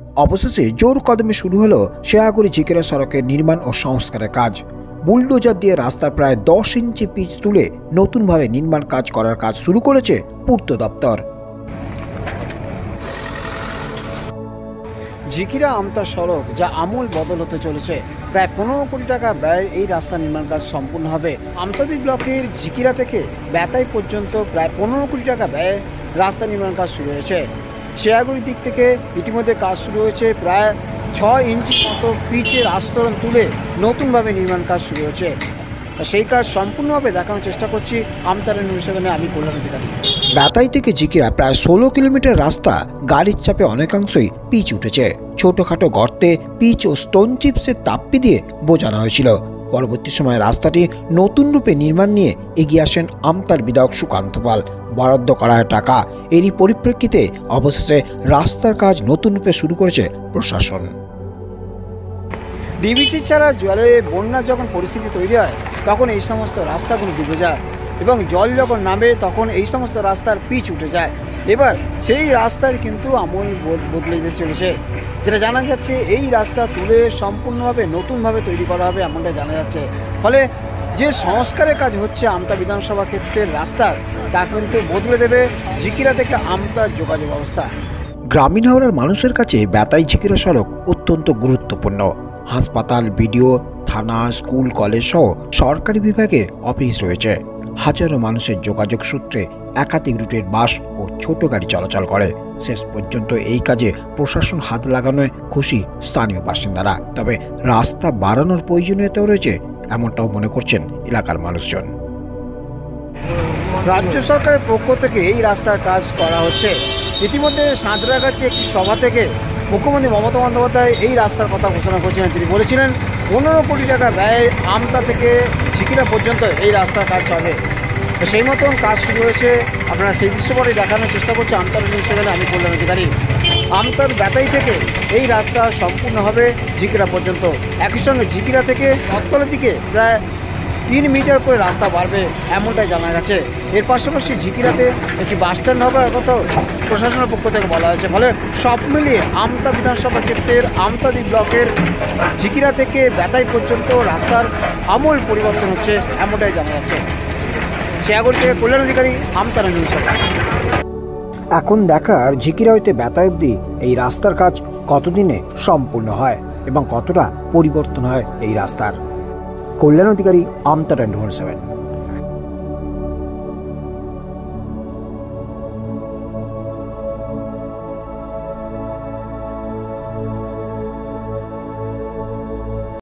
অবশেষে জোর কদমে শুরু হলো শেয়াগুড়ি ঝিকিরা সড়কের নির্মাণ ও সংস্কারের কাজ। বুলডোজার দিয়ে রাস্তার প্রায় 10 ইঞ্চি পিচ তুলে নতুনভাবে নির্মাণ কাজ করার কাজ শুরু করেছে পূর্ত দপ্তর। ঝিকিরা আমতা সড়ক যা আমূল বদল হতে চলেছে। প্রায় 15 কোটি টাকা ব্যয় এই রাস্তা নির্মাণ কাজ সম্পূর্ণ হবে। আমতাদি ব্লকের ঝিকিরা থেকে বেতাই পর্যন্ত প্রায় 15 কোটি টাকা ব্যয়ে রাস্তা নির্মাণ কাজ শুরু হয়েছে। শেয়াগুড়ির দিক থেকে ইতিমধ্যে কাজ শুরু হয়েছে। প্রায় 6 ইঞ্চি মতো পিচের আস্তরণ তুলে নতুনভাবে নির্মাণ কাজ শুরু হয়েছে। সেই কাজ সম্পূর্ণভাবে দেখানোর চেষ্টা করছি আমতারা নিউজ 7-এ আমি কল্যাণ অধিকারী। বেতাই থেকে ঝিকিরা প্রায় 16 কিলোমিটার রাস্তা গাড়ির চাপে অনেকাংশই পিচ উঠেছে। ছোটখাটো গর্তে পিচ ও স্টোন চিপসের তাপ্পি দিয়ে বোঝানো হয়েছিল। পরবর্তী সময়ে রাস্তাটি নতুন রূপে নির্মাণ নিয়ে এগিয়ে আসেন আমতার বিধায়ক সুকান্ত পাল। বরাদ্দ করা টাকা এরই পরিপ্রেক্ষিতে অবশেষে রাস্তার কাজ নতুন রূপে শুরু করেছে প্রশাসন। ডিবিসি ছাড়া জলে বন্যার যখন পরিস্থিতি তৈরি হয় তখন এই সমস্ত রাস্তাগুলো ডুবে যায় এবং জল যখন নামে তখন এই সমস্ত রাস্তার পিচ উঠে যায়। এবার সেই রাস্তার কিন্তু আমূল বদলে যেতে চলেছে। যেটা জানা যাচ্ছে এই রাস্তা তুলে সম্পূর্ণভাবে নতুনভাবে তৈরি করা হবে এমনটা জানা যাচ্ছে। ফলে যে সংস্কারের কাজ হচ্ছে আমতা বিধানসভা ক্ষেত্রের রাস্তার তা কিন্তু বদলে দেবে ঝিকিরা থেকে আমতার যোগাযোগ ব্যবস্থা। গ্রামীণ হাওড়ার মানুষের কাছে বেতাই ঝিকিরা সড়ক অত্যন্ত গুরুত্বপূর্ণ। হাসপাতাল, বিডিও, থানা, স্কুল, কলেজ সহ সরকারি বিভাগের অফিস রয়েছে। হাজারো মানুষের যোগাযোগ সূত্রে একাধিক রুটের বাস ও ছোট গাড়ি চলাচল করে। শেষ পর্যন্ত এই কাজে প্রশাসন হাত লাগানোয় খুশি স্থানীয় বাসিন্দারা। তবে রাস্তা বাড়ানোর প্রয়োজনীয়তাও রয়েছে এমনটাও মনে করছেন এলাকার মানুষজন। রাজ্য সরকারের পক্ষ থেকে এই রাস্তার কাজ করা হচ্ছে। ইতিমধ্যে সাঁতরাগাছি একটি সভা থেকে মুখ্যমন্ত্রী মমতা বন্দ্যোপাধ্যায় এই রাস্তার কথা ঘোষণা করেছিলেন। তিনি বলেছিলেন 15 কোটি টাকা ব্যয় আমতা থেকে ঝিকিরা পর্যন্ত এই রাস্তার কাজ হবে। তো সেই মতন কাজ শুরু হয়েছে। আপনারা সেই দৃশ্যপটে দেখানোর চেষ্টা করছে আমতার নিউজ 7-এ আমি কল্যাণ অধিকারী। আমতার বেতাই থেকে এই রাস্তা সম্পূর্ণ হবে ঝিকিরা পর্যন্ত। একই সঙ্গে ঝিকিরা থেকে রথতলার দিকে প্রায় 3 মিটার করে রাস্তা বাড়বে এমনটাই জানা গেছে। এর পাশাপাশি ঝিকিরাতে একটি বাস স্ট্যান্ড হবে কথাও প্রশাসনের পক্ষ থেকে বলা হয়েছে। ফলে সব মিলিয়ে আমতা বিধানসভা ক্ষেত্রের আমতাদি ব্লকের ঝিকিরা থেকে বেতাই পর্যন্ত রাস্তার আমূল পরিবর্তন হচ্ছে এমনটাই জানা যাচ্ছে। শেয়াগুড়ি থেকে কল্যাণ অধিকারী, আমতারা নিউজ। এখন দেখার ঝিকিরা হইতে বেতাই অবধি এই রাস্তার কাজ কতদিনে সম্পূর্ণ হয় এবং কতটা পরিবর্তন হয় এই রাস্তার। কল্যাণ অধিকারী, আমতারা নিউজ 7।